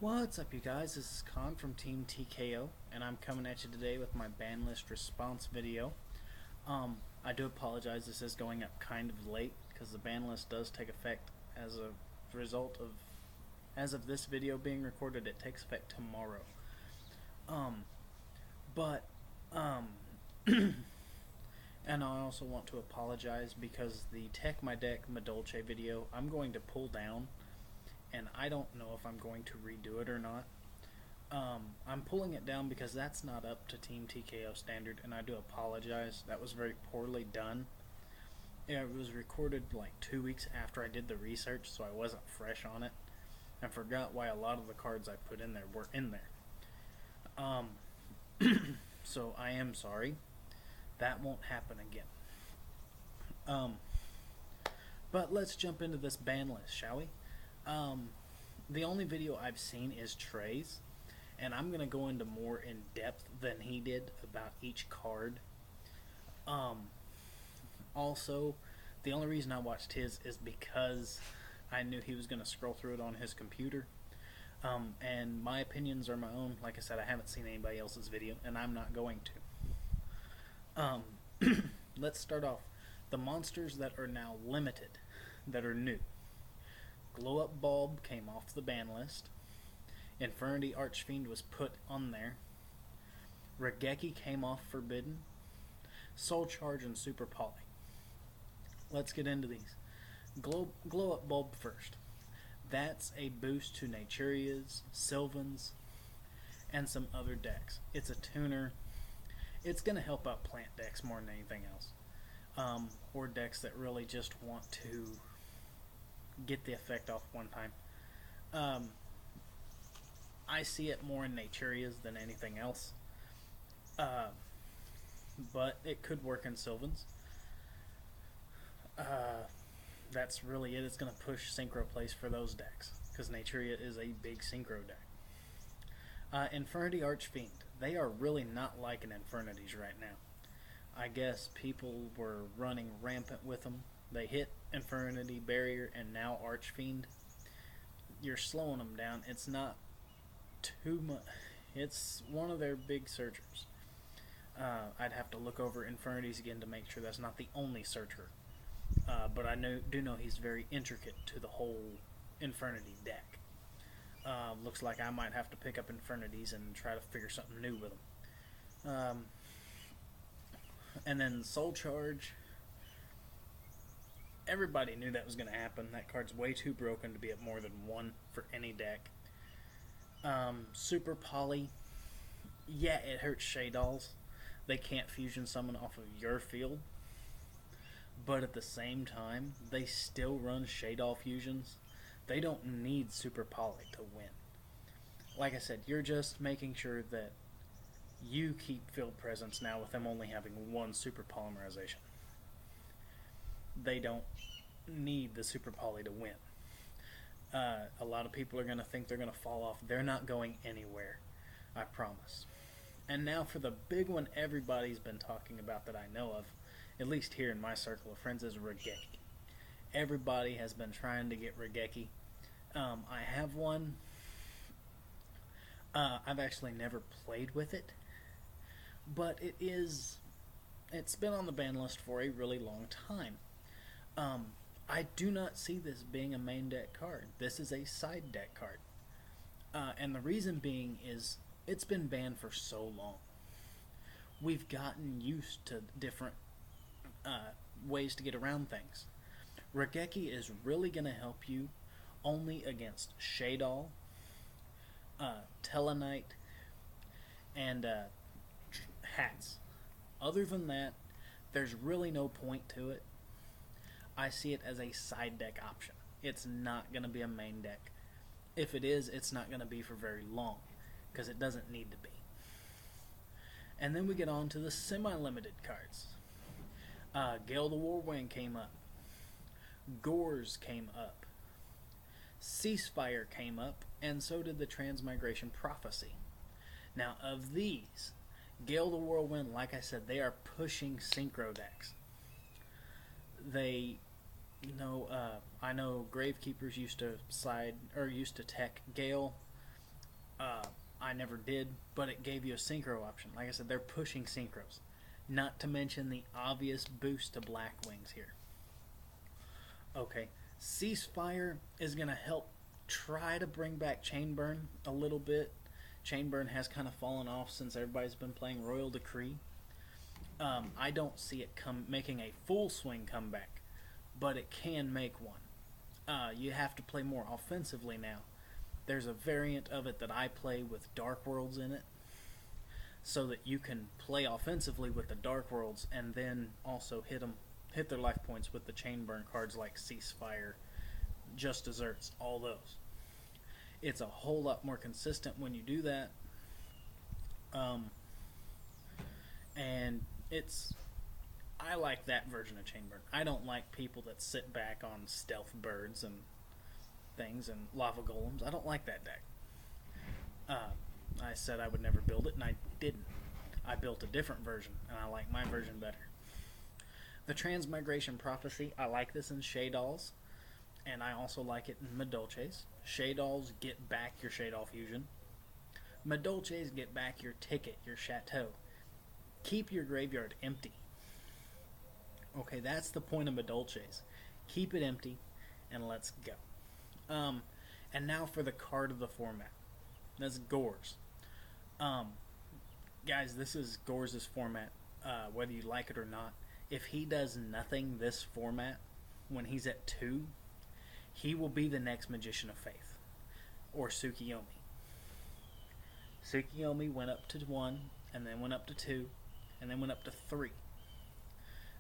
What's up, you guys? This is Con from Team TKO, and I'm coming at you today with my ban list response video. I do apologize, this is going up kind of late, because the ban list does take effect as a result of, as of this video being recorded, it takes effect tomorrow. But, and I also want to apologize because the Tech My Deck Madolche video, I'm going to pull down, and I don't know if I'm going to redo it or not. I'm pulling it down because that's not up to Team TKO standard, and I do apologize. That was very poorly done. It was recorded like 2 weeks after I did the research, so I wasn't fresh on it, and forgot why a lot of the cards I put in there were in there. So I am sorry. That won't happen again. But let's jump into this ban list, shall we? The only video I've seen is Trey's, and I'm going to go into more in depth than he did about each card. Also, the only reason I watched his is because I knew he was going to scroll through it on his computer. And my opinions are my own. Like I said, I haven't seen anybody else's video, and I'm not going to. Let's start off. The monsters that are now limited, that are new. Glow Up Bulb came off the ban list. Infernity Archfiend was put on there. Regeki came off Forbidden. Soul Charge and Super Poly. Let's get into these. Glow Up Bulb first. That's a boost to Naturias, Sylvans, and some other decks. It's a tuner. It's going to help out plant decks more than anything else. Or decks that really just want to get the effect off one time. I see it more in Naturias than anything else. But it could work in Sylvans. That's really it. It's going to push Synchro plays for those decks, because Naturia is a big Synchro deck. Infernity Archfiend. They are really not liking Infernities right now. I guess people were running rampant with them. They hit Infernity Barrier and now Archfiend. You're slowing them down. It's not too much. It's one of their big searchers. I'd have to look over Infernities again to make sure that's not the only searcher. But I do know he's very intricate to the whole Infernity deck. Looks like I might have to pick up Infernities and try to figure something new with them. And then Soul Charge. Everybody knew that was going to happen. That card's way too broken to be at more than one for any deck. Super Poly. Yeah, it hurts Shaydolls. They can't fusion summon off of your field. But at the same time, they still run Shaydoll fusions. They don't need Super Poly to win. Like I said, you're just making sure that you keep field presence now with them only having one Super Polymerization. They don't need the Super Poly to win. A lot of people are going to think they're going to fall off. They're not going anywhere, I promise. And now for the big one everybody's been talking about that I know of, at least here in my circle of friends, is Regeki. Everybody has been trying to get Regeki. I have one. I've actually never played with it, but it's been on the ban list for a really long time. I do not see this being a main deck card. This is a side deck card. And the reason being is it's been banned for so long. We've gotten used to different ways to get around things. Regeki is really going to help you only against Shaydoll, Telenite, and Hats. Other than that, there's really no point to it. I see it as a side deck option. It's not going to be a main deck. If it is, it's not going to be for very long, because it doesn't need to be. And then we get on to the semi-limited cards. Gale the Warwind came up. Gore's came up. Ceasefire came up, and so did the Transmigration Prophecy. Now, of these, Gale the Whirlwind, like I said, they are pushing Synchro decks. They, I know Gravekeepers used to tech Gale. I never did, but it gave you a synchro option. Like I said, they're pushing synchros. Not to mention the obvious boost to Black Wings here. Okay, Ceasefire is going to help try to bring back Chainburn a little bit. Chainburn has kind of fallen off since everybody's been playing Royal Decree. I don't see it making a full swing comeback, but it can make one. You have to play more offensively now. There's a variant of it that I play with Dark Worlds in it, so that you can play offensively with the Dark Worlds and then also hit their life points with the Chainburn cards like Ceasefire, Just Desserts, all those. It's a whole lot more consistent when you do that. And I like that version of Chainburn. I don't like people that sit back on Stealth Birds and things and Lava Golems. I don't like that deck. I said I would never build it, and I didn't. I built a different version, and I like my version better. The Transmigration Prophecy, I like this in Shaydolls, and I also like it in Madolches. Shaydolls get back your Shadol Fusion. Madolches get back your ticket, your Chateau. Keep your graveyard empty. Okay, that's the point of Madolches. Keep it empty, and let's go. And now for the card of the format. That's Gore's. Guys, this is Gore's format, whether you like it or not. If he does nothing this format, when he's at 2, he will be the next Magician of Faith, or Tsukiyomi. Tsukiyomi went up to 1, and then went up to 2, and then went up to 3,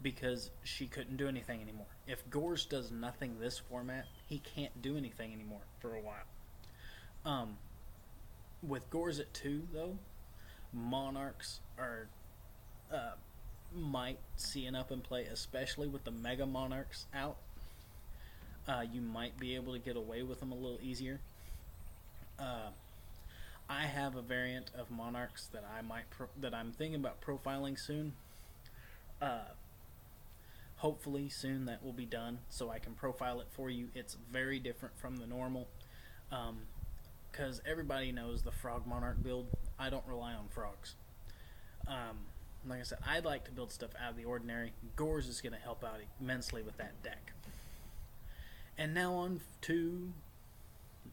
because she couldn't do anything anymore. If Gore's does nothing this format, he can't do anything anymore for a while. With Gore's at 2, though, Monarchs are might see an up and play, especially with the Mega Monarchs out. You might be able to get away with them a little easier. I have a variant of Monarchs that I'm thinking about profiling soon. Hopefully soon that will be done, so I can profile it for you. It's very different from the normal, because everybody knows the Frog Monarch build. I don't rely on frogs. Like I said, I'd like to build stuff out of the ordinary. Gore's is going to help out immensely with that deck. And now on to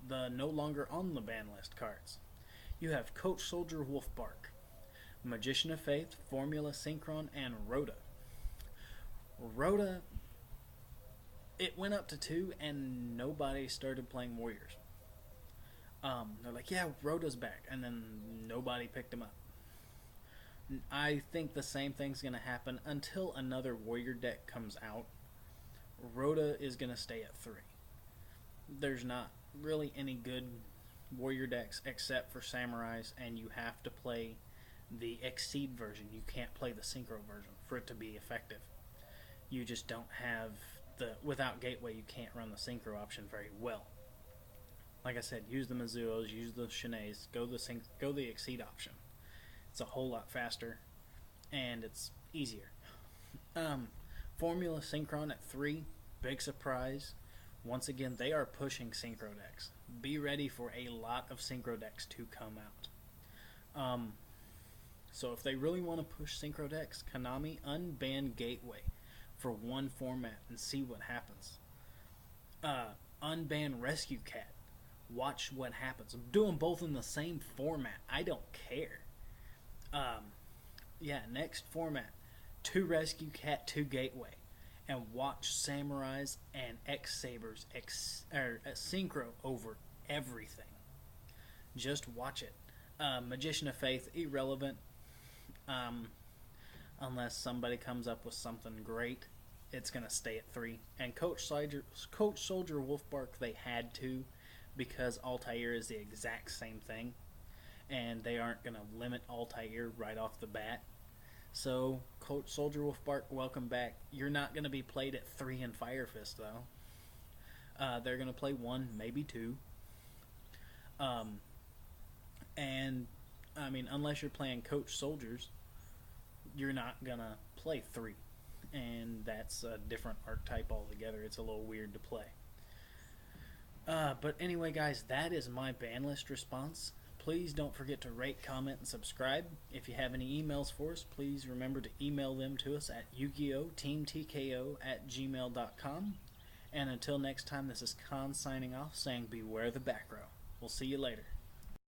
the no longer on the ban list cards. You have Coach Soldier Wolfbark, Magician of Faith, Formula Synchron, and Rhoda. Rhoda, it went up to 2 and nobody started playing Warriors. They're like, yeah, Rhoda's back, and then nobody picked him up. I think the same thing's going to happen until another Warrior deck comes out. Rhoda is going to stay at 3. There's not really any good Warrior decks except for Samurais, and you have to play the Exceed version. You can't play the Synchro version for it to be effective. You just don't have without Gateway, you can't run the Synchro option very well. Like I said, use the Mizuos, use the Shanaes, go the Exceed option. It's a whole lot faster, and it's easier. Formula Synchron at 3, big surprise. Once again, they are pushing Synchro decks. Be ready for a lot of Synchro decks to come out. So if they really want to push Synchro decks, Konami, unban Gateway for one format and see what happens. Unban Rescue Cat. Watch what happens. I'm doing both in the same format. I don't care. Next format. 2 Rescue Cat, 2 Gateway. And watch Samurais and X-Sabers Synchro over everything. Just watch it. Magician of Faith, irrelevant. Unless somebody comes up with something great, it's going to stay at 3. And Coach Soldier Wolfbark, they had to, because Altair is the exact same thing. And they aren't going to limit Altair right off the bat. So, Coach Soldier Wolfbark, welcome back. You're not going to be played at 3 in Fire Fist, though. They're going to play 1, maybe 2. And, I mean, unless you're playing Coach Soldiers, you're not going to play 3. And that's a different archetype altogether. It's a little weird to play. But anyway, guys, that is my ban list response. Please don't forget to rate, comment, and subscribe. If you have any emails for us, please remember to email them to us at yugiOteamTKO@gmail.com. And until next time, this is Khan signing off, saying beware the back row. We'll see you later.